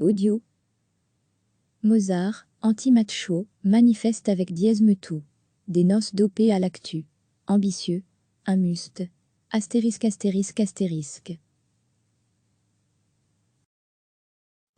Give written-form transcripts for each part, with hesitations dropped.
Audio. Mozart, anti-macho, manifeste avec Diez Metou. Des noces dopées à l'actu. Ambitieux. Un muste. Astérisque astérisque astérisque.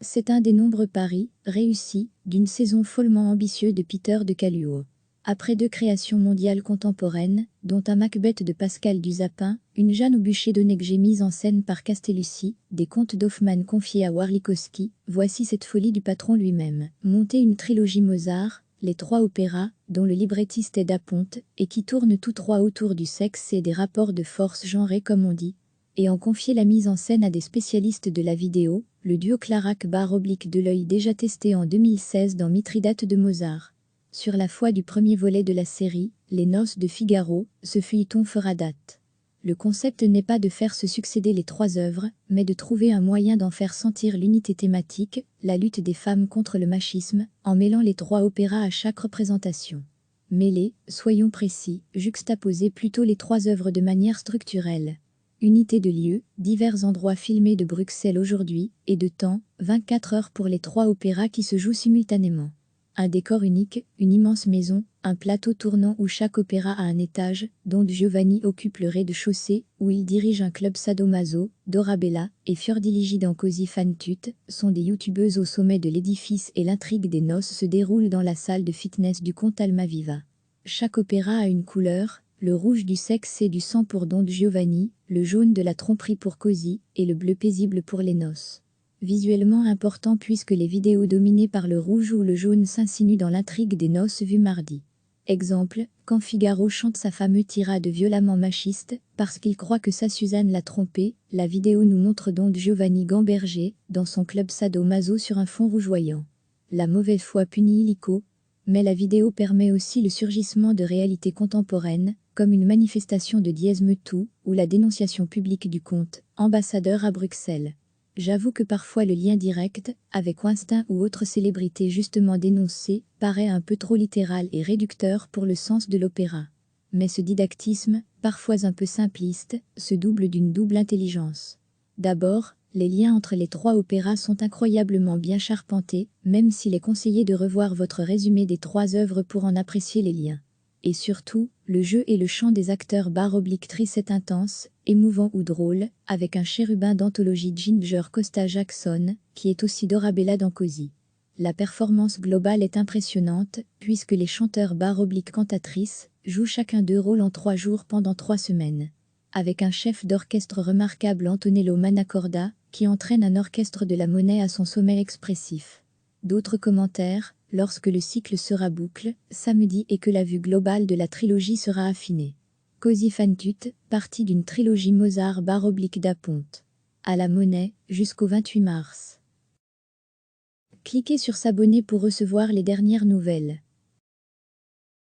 C'est un des nombreux paris, réussis, d'une saison follement ambitieuse de Peter de Caluot. Après 2 créations mondiales contemporaines, dont un Macbeth de Pascal Duzapin, une Jeanne au bûcher d'Onegger mise en scène par Castellucci, des contes d'Hoffmann confiés à Warlikowski, voici cette folie du patron lui-même. Monter une trilogie Mozart, les 3 opéras, dont le librettiste est Daponte, et qui tournent tous 3 autour du sexe et des rapports de force genrés comme on dit, et en confier la mise en scène à des spécialistes de la vidéo, le duo Clarac-Deleuil déjà testé en 2016 dans Mithridate de Mozart. Sur la foi du premier volet de la série, Les Noces de Figaro, ce feuilleton fera date. Le concept n'est pas de faire se succéder les 3 œuvres, mais de trouver un moyen d'en faire sentir l'unité thématique, la lutte des femmes contre le machisme, en mêlant les 3 opéras à chaque représentation. Mêler, soyons précis, juxtaposer plutôt les 3 œuvres de manière structurelle. Unité de lieu, divers endroits filmés de Bruxelles aujourd'hui, et de temps, 24 heures pour les 3 opéras qui se jouent simultanément. Un décor unique, une immense maison, un plateau tournant où chaque opéra a un étage, dont Giovanni occupe le rez-de-chaussée, où il dirige un club sadomaso, Dorabella et Fiordiligi dans Così fan tutte, sont des youtubeuses au sommet de l'édifice et l'intrigue des noces se déroule dans la salle de fitness du comte Almaviva. Chaque opéra a une couleur, le rouge du sexe et du sang pour Don Giovanni, le jaune de la tromperie pour Così, et le bleu paisible pour les noces. Visuellement important puisque les vidéos dominées par le rouge ou le jaune s'insinuent dans l'intrigue des noces vues mardi. Exemple, quand Figaro chante sa fameuse tirade violemment machiste, parce qu'il croit que sa Suzanne l'a trompé, la vidéo nous montre Don Giovanni gamberger, dans son club sadomaso sur un fond rougeoyant. La mauvaise foi punit illico, mais la vidéo permet aussi le surgissement de réalités contemporaines, comme une manifestation de Diez Metou, ou la dénonciation publique du comte, ambassadeur à Bruxelles. J'avoue que parfois le lien direct, avec Weinstein ou autre célébrité justement dénoncée, paraît un peu trop littéral et réducteur pour le sens de l'opéra. Mais ce didactisme, parfois un peu simpliste, se double d'une double intelligence. D'abord, les liens entre les 3 opéras sont incroyablement bien charpentés, même s'il est conseillé de revoir votre résumé des 3 œuvres pour en apprécier les liens. Et surtout, le jeu et le chant des acteurs /actrices est intense, émouvant ou drôle, avec un chérubin d'anthologie Ginger Costa Jackson, qui est aussi Dorabella dans Così. La performance globale est impressionnante, puisque les chanteurs /cantatrices jouent chacun 2 rôles en 3 jours pendant 3 semaines. Avec un chef d'orchestre remarquable Antonello Manacorda, qui entraîne un orchestre de la Monnaie à son sommet expressif. D'autres commentaires, lorsque le cycle sera boucle, samedi et que la vue globale de la trilogie sera affinée. Così fan tutte, partie d'une trilogie Mozart /Daponte. À la Monnaie, jusqu'au 28 mars. Cliquez sur s'abonner pour recevoir les dernières nouvelles.